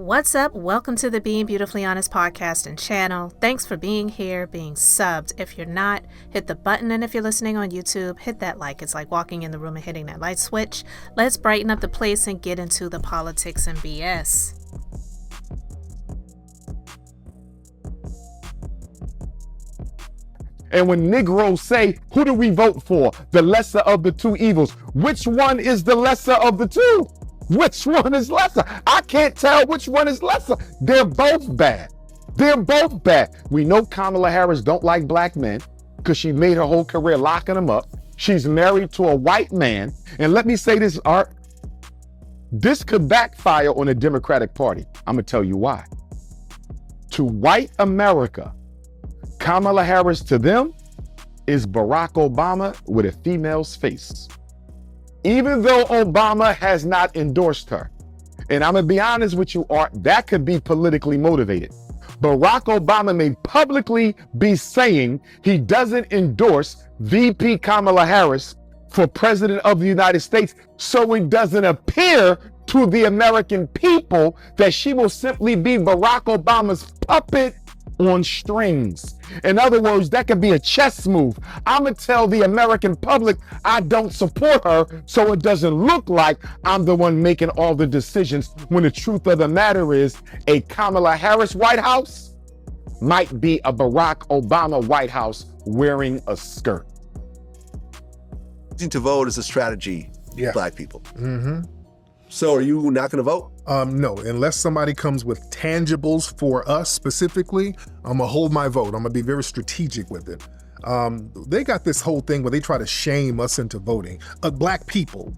What's up? Welcome to the Being Beautifully Honest podcast and channel. Thanks for being here, being subbed. If you're not, hit the button, and if you're listening on YouTube, hit that like. It's like walking in the room and hitting that light switch. Let's brighten up the place and get into the politics and BS. And when Negroes say, who do we vote for? The lesser of the two evils. Which one is the lesser of the two? Which one is lesser? I can't tell which one is lesser. They're both bad. They're both bad. We know Kamala Harris don't like black men because she made her whole career locking them up. She's married to a white man. And let me say this, Art. This could backfire on the Democratic Party. I'm going to tell you why. To white America, Kamala Harris to them is Barack Obama with a female's face. Even though Obama has not endorsed her. And I'm gonna be honest with you, Art, that could be politically motivated. Barack Obama may publicly be saying he doesn't endorse VP Kamala Harris for president of the United States, so it doesn't appear to the American people that she will simply be Barack Obama's puppet on strings. In other words, that could be a chess move. I'm gonna tell the American public I don't support her, so it doesn't look like I'm the one making all the decisions, when the truth of the matter is a Kamala Harris White House might be a Barack Obama White House wearing a skirt. To vote is a strategy for black people. Mm-hmm. So are you not going to vote? No, unless somebody comes with tangibles for us specifically, I'm gonna hold my vote. I'm gonna be very strategic with it. They got this whole thing where they try to shame us into voting. Black people,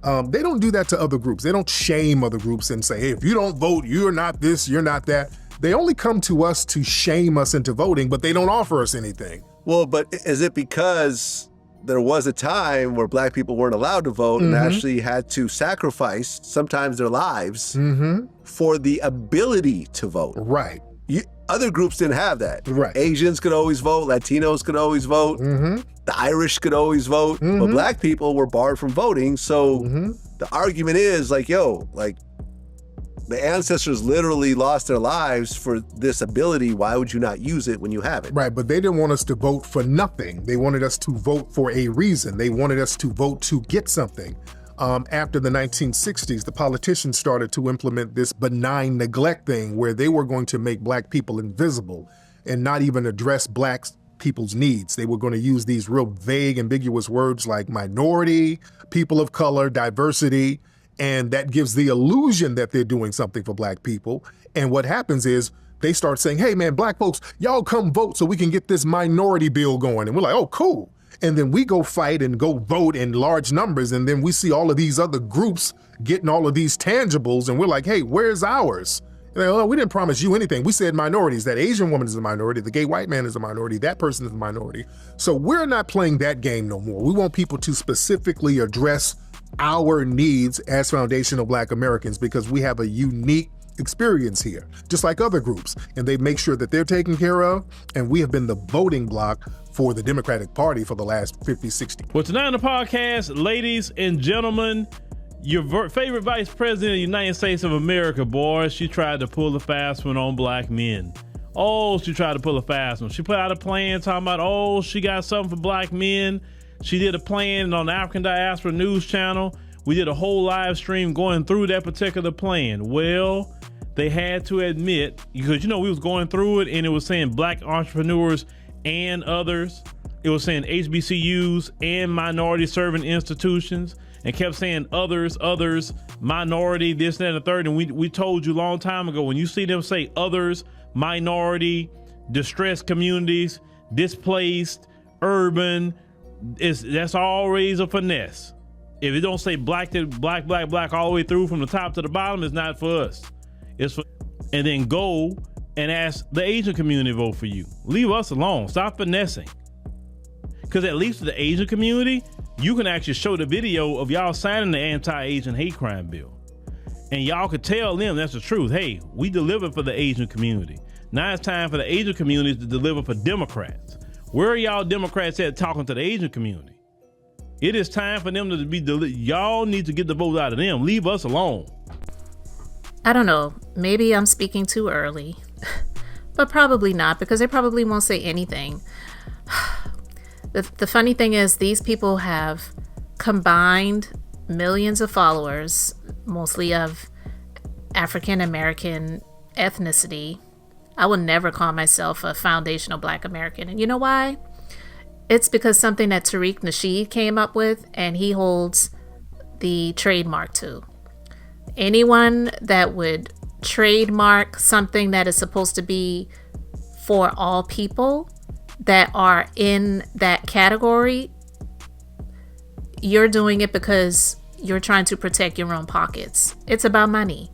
they don't do that to other groups. They don't shame other groups and say, hey, if you don't vote, you're not this, you're not that. They only come to us to shame us into voting, but they don't offer us anything. Well, but is it because there was a time where black people weren't allowed to vote and actually had to sacrifice sometimes their lives for the ability to vote? Right. Other groups didn't have that. Right. Asians could always vote. Latinos could always vote. The Irish could always vote. But black people were barred from voting. So the argument is like, yo, like the ancestors literally lost their lives for this ability. Why would you not use it when you have it? Right, but they didn't want us to vote for nothing. They wanted us to vote for a reason. They wanted us to vote to get something. After the 1960s, the politicians started to implement this benign neglect thing where they were going to make black people invisible and not even address black people's needs. They were going to use these real vague, ambiguous words like minority, people of color, diversity, and that gives the illusion that they're doing something for black people. And what happens is they start saying, hey man, black folks, y'all come vote so we can get this minority bill going. And we're like, oh, cool. And then we go fight and go vote in large numbers. And then we see all of these other groups getting all of these tangibles. And we're like, hey, where's ours? And they're like, oh, we didn't promise you anything. We said minorities. That Asian woman is a minority. The gay white man is a minority. That person is a minority. So we're not playing that game no more. We want people to specifically address our needs as foundational black Americans because we have a unique experience here, just like other groups, and they make sure that they're taken care of. And we have been the voting bloc for the Democratic Party for the last 50, 60. Well, tonight on the podcast, ladies and gentlemen, your favorite vice president of the United States of America, boy, she tried to pull a fast one on black men. Oh, she tried to pull a fast one. She put out a plan talking about, oh, she got something for black men. She did a plan on the African Diaspora News Channel. We did a whole live stream going through that particular plan. Well, they had to admit, because we was going through it and it was saying black entrepreneurs and others. It was saying HBCUs and minority serving institutions, and kept saying others, minority, this, that, and the third. And we told you a long time ago, when you see them say others, minority, distressed communities, displaced, urban, that's always a finesse. If it don't say black to black all the way through from the top to the bottom, it's not for us. It's for, and then go and ask the Asian community to vote for you. Leave us alone. Stop finessing. Because at least for the Asian community, you can actually show the video of y'all signing the anti-Asian hate crime bill. And y'all could tell them that's the truth. Hey, we delivered for the Asian community. Now it's time for the Asian community to deliver for Democrats. Where are y'all Democrats at talking to the Asian community? It is time for them to be y'all need to get the vote out of them. Leave us alone. I don't know, maybe I'm speaking too early, but probably not, because they probably won't say anything. The funny thing is, these people have combined millions of followers, mostly of African American ethnicity. I will never call myself a foundational Black American. And you know why? It's because something that Tariq Nasheed came up with, and he holds the trademark to. Anyone that would trademark something that is supposed to be for all people that are in that category, you're doing it because you're trying to protect your own pockets. It's about money.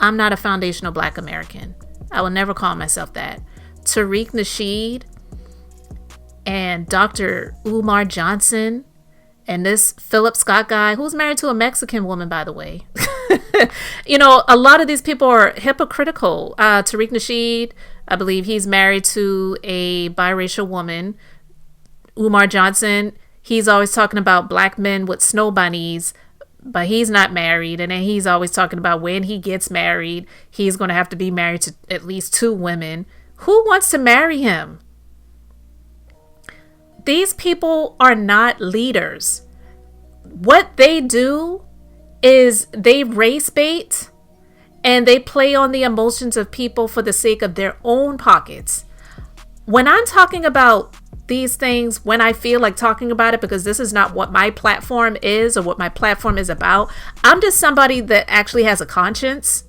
I'm not a foundational Black American. I will never call myself that. Tariq Nasheed and Dr. Umar Johnson and this Philip Scott guy, who's married to a Mexican woman, by the way. You know, a lot of these people are hypocritical. Tariq Nasheed, I believe he's married to a biracial woman. Umar Johnson, he's always talking about Black men with snow bunnies, but he's not married. And then he's always talking about when he gets married, he's going to have to be married to at least 2 women. Who wants to marry him? These people are not leaders. What they do is they race bait and they play on the emotions of people for the sake of their own pockets. When I'm talking about these things, when I feel like talking about it, because this is not what my platform is or what my platform is about, I'm just somebody that actually has a conscience.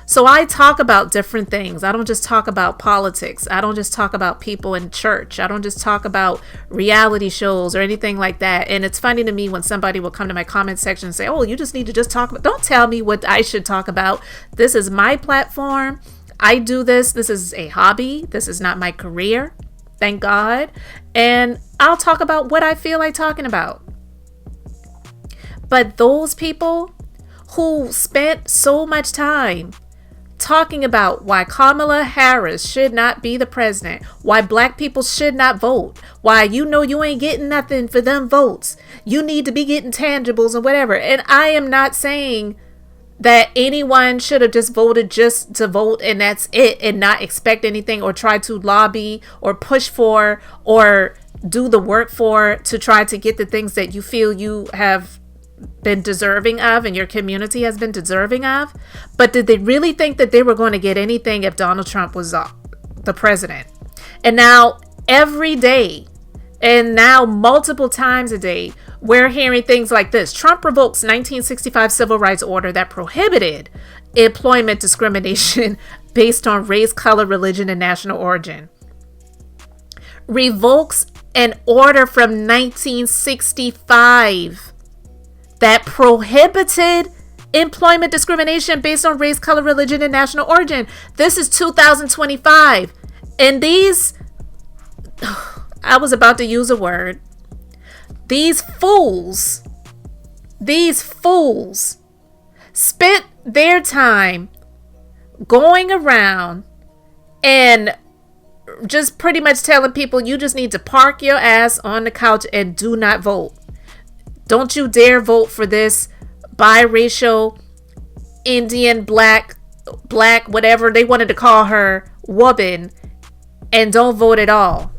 So I talk about different things. I don't just talk about politics. I don't just talk about people in church. I don't just talk about reality shows or anything like that. And it's funny to me when somebody will come to my comment section and say, oh, you just need to just talk about, don't tell me what I should talk about. This is my platform. I do this. This is a hobby. This is not my career. Thank God. And I'll talk about what I feel like talking about. But those people who spent so much time talking about why Kamala Harris should not be the president, why Black people should not vote, why you ain't getting nothing for them votes, you need to be getting tangibles and whatever. And I am not saying that anyone should have just voted just to vote and that's it, and not expect anything or try to lobby or push for or do the work for to try to get the things that you feel you have been deserving of and your community has been deserving of. But did they really think that they were going to get anything if Donald Trump was the president? And now every day, and now multiple times a day, we're hearing things like this. Trump revokes 1965 civil rights order that prohibited employment discrimination based on race, color, religion, and national origin. Revokes an order from 1965 that prohibited employment discrimination based on race, color, religion, and national origin. This is 2025. And these, I was about to use a word. These fools spent their time going around and just pretty much telling people, you just need to park your ass on the couch and do not vote. Don't you dare vote for this biracial, Indian, black, whatever they wanted to call her, woman, and don't vote at all.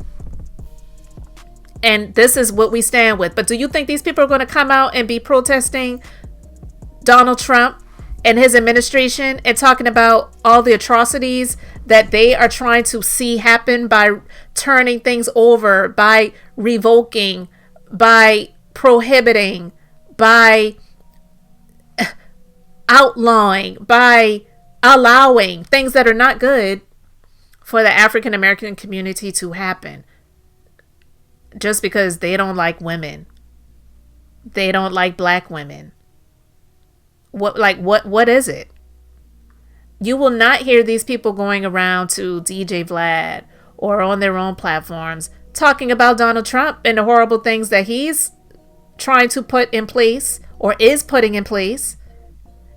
And this is what we stand with. But do you think these people are going to come out and be protesting Donald Trump and his administration and talking about all the atrocities that they are trying to see happen by turning things over, by revoking, by prohibiting, by outlawing, by allowing things that are not good for the African American community to happen, just because they don't like women, they don't like Black women? What is it? You will not hear these people going around to DJ Vlad or on their own platforms talking about Donald Trump and the horrible things that he's trying to put in place or is putting in place.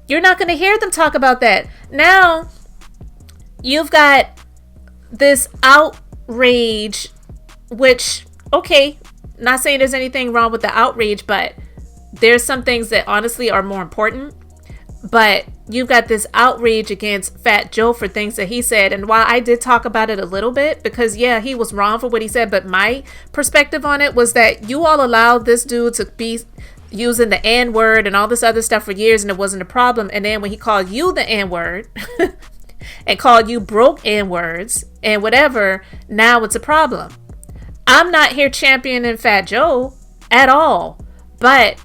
You're not going to hear them talk about that. Now, you've got this outrage, which, okay, not saying there's anything wrong with the outrage, but there's some things that honestly are more important. But you've got this outrage against Fat Joe for things that he said. And while I did talk about it a little bit, because yeah, he was wrong for what he said, but my perspective on it was that you all allowed this dude to be using the N-word and all this other stuff for years, and it wasn't a problem. And then when he called you the N-word and called you broke N-words and whatever, now it's a problem. I'm not here championing Fat Joe at all, but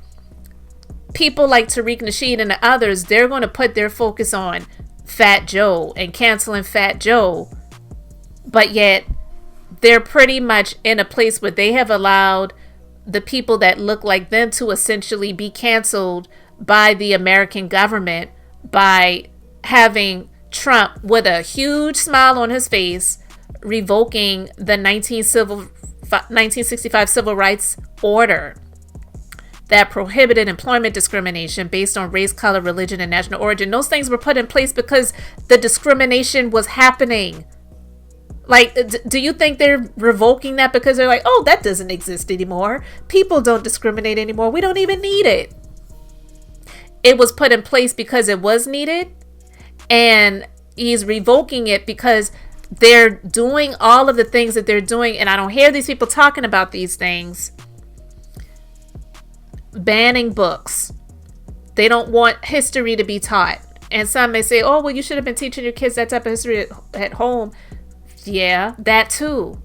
people like Tariq Nasheed and the others, they're going to put their focus on Fat Joe and canceling Fat Joe, but yet they're pretty much in a place where they have allowed the people that look like them to essentially be canceled by the American government by having Trump with a huge smile on his face revoking the 1965 Civil Rights Order that prohibited employment discrimination based on race, color, religion, and national origin. Those things were put in place because the discrimination was happening. Like, do you think they're revoking that because they're like, oh, that doesn't exist anymore? People don't discriminate anymore. We don't even need it. It was put in place because it was needed. And he's revoking it because they're doing all of the things that they're doing. And I don't hear these people talking about these things. Banning books. They don't want history to be taught. And some may say, oh, well, you should have been teaching your kids that type of history at home. Yeah, that too.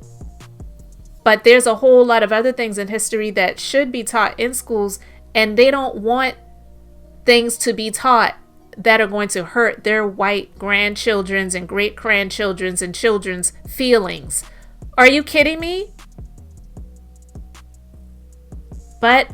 But there's a whole lot of other things in history that should be taught in schools, and they don't want things to be taught that are going to hurt their white grandchildren's and great grandchildren's and children's feelings. Are you kidding me? But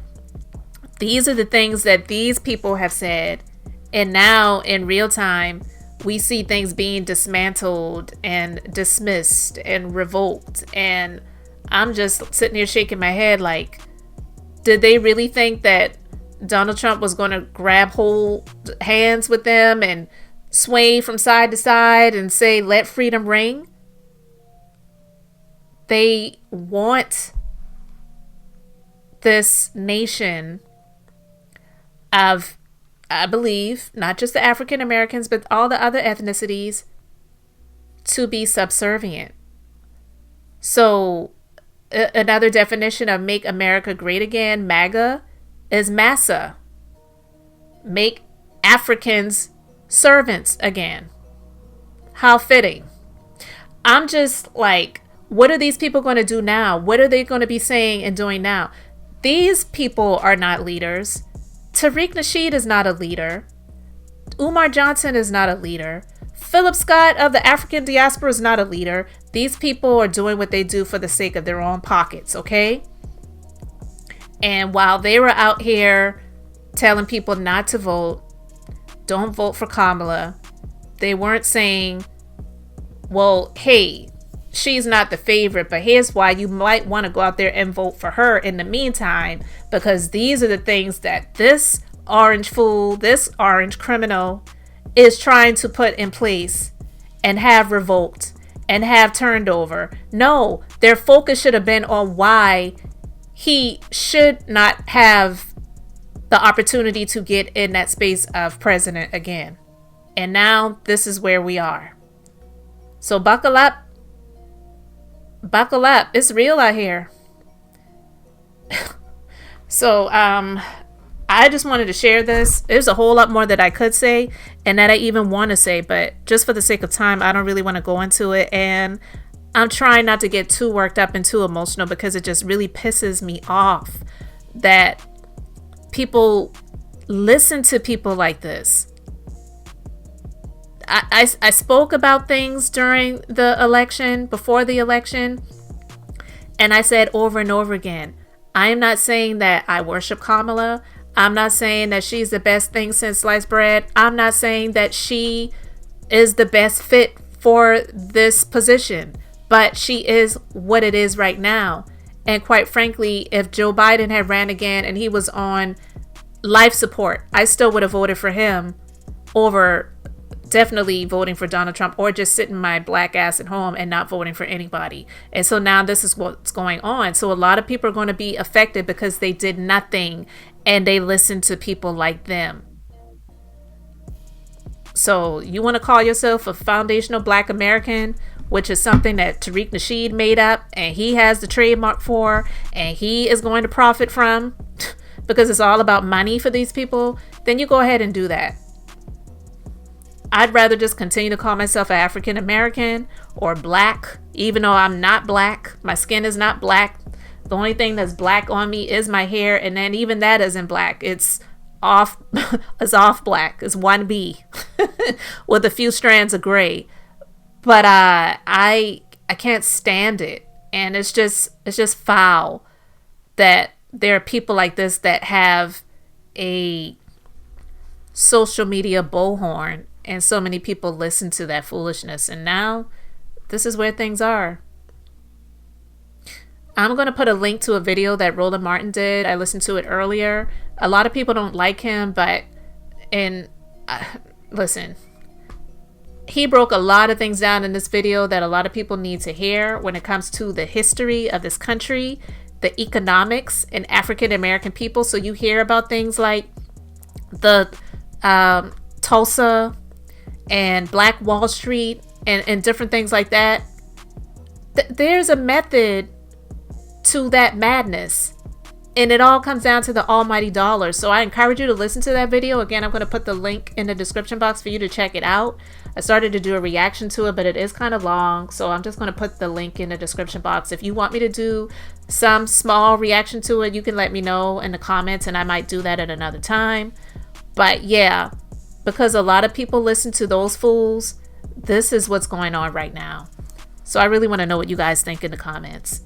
these are the things that these people have said, and now in real time we see things being dismantled and dismissed and revoked. And I'm just sitting here shaking my head like, did they really think that Donald Trump was going to grab hold hands with them and sway from side to side and say, let freedom ring? They want this nation of, I believe, not just the African Americans, but all the other ethnicities to be subservient. So another definition of make America great again, MAGA, is massa. Make Africans servants again. How fitting. I'm just like, what are these people going to do now? What are they going to be saying and doing now? These people are not leaders. Tariq Nasheed is not a leader. Umar Johnson is not a leader. Philip Scott of the African diaspora is not a leader. These people are doing what they do for the sake of their own pockets, okay? And while they were out here telling people not to vote, don't vote for Kamala, they weren't saying, well, hey, she's not the favorite, but here's why you might want to go out there and vote for her in the meantime, because these are the things that this orange fool, this orange criminal is trying to put in place and have revoked and have turned over. No, their focus should have been on why he should not have the opportunity to get in that space of president again. And now this is where we are. So buckle up. Buckle up. It's real out here. So, I just wanted to share this. There's a whole lot more that I could say and that I even want to say, but just for the sake of time, I don't really want to go into it. And I'm trying not to get too worked up and too emotional because it just really pisses me off that people listen to people like this. I spoke about things during the election, before the election, and I said over and over again, I am not saying that I worship Kamala. I'm not saying that she's the best thing since sliced bread. I'm not saying that she is the best fit for this position, but she is what it is right now. And quite frankly, if Joe Biden had ran again and he was on life support, I still would have voted for him over definitely voting for Donald Trump, or just sitting my black ass at home and not voting for anybody. And so now this is what's going on. So a lot of people are going to be affected because they did nothing and they listened to people like them. So you want to call yourself a foundational Black American, which is something that Tariq Nasheed made up and he has the trademark for and he is going to profit from because it's all about money for these people, then you go ahead and do that. I'd rather just continue to call myself an African American or Black, even though I'm not Black. My skin is not Black. The only thing that's Black on me is my hair, and then even that isn't Black. It's off Black. It's 1B with a few strands of gray. But I can't stand it, and it's just foul that there are people like this that have a social media bullhorn and so many people listen to that foolishness. And now this is where things are. I'm going to put a link to a video that Roland Martin did. I listened to it earlier. A lot of people don't like him, but listen, he broke a lot of things down in this video that a lot of people need to hear when it comes to the history of this country, the economics, and African American people. So you hear about things like the Tulsa and Black Wall Street and different things like that. There's a method to that madness, and it all comes down to the almighty dollar. So I encourage you to listen to that video. Again, I'm going to put the link in the description box for you to check it out. I started to do a reaction to it, but it is kind of long, so I'm just going to put the link in the description box. If you want me to do some small reaction to it, you can let me know in the comments, and I might do that at another time. But yeah, because a lot of people listen to those fools, this is what's going on right now. So I really want to know what you guys think in the comments.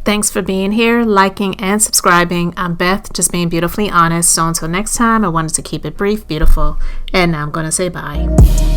Thanks for being here, liking, and subscribing. I'm Beth, just being beautifully honest. So until next time, I wanted to keep it brief, beautiful, and now I'm going to say bye.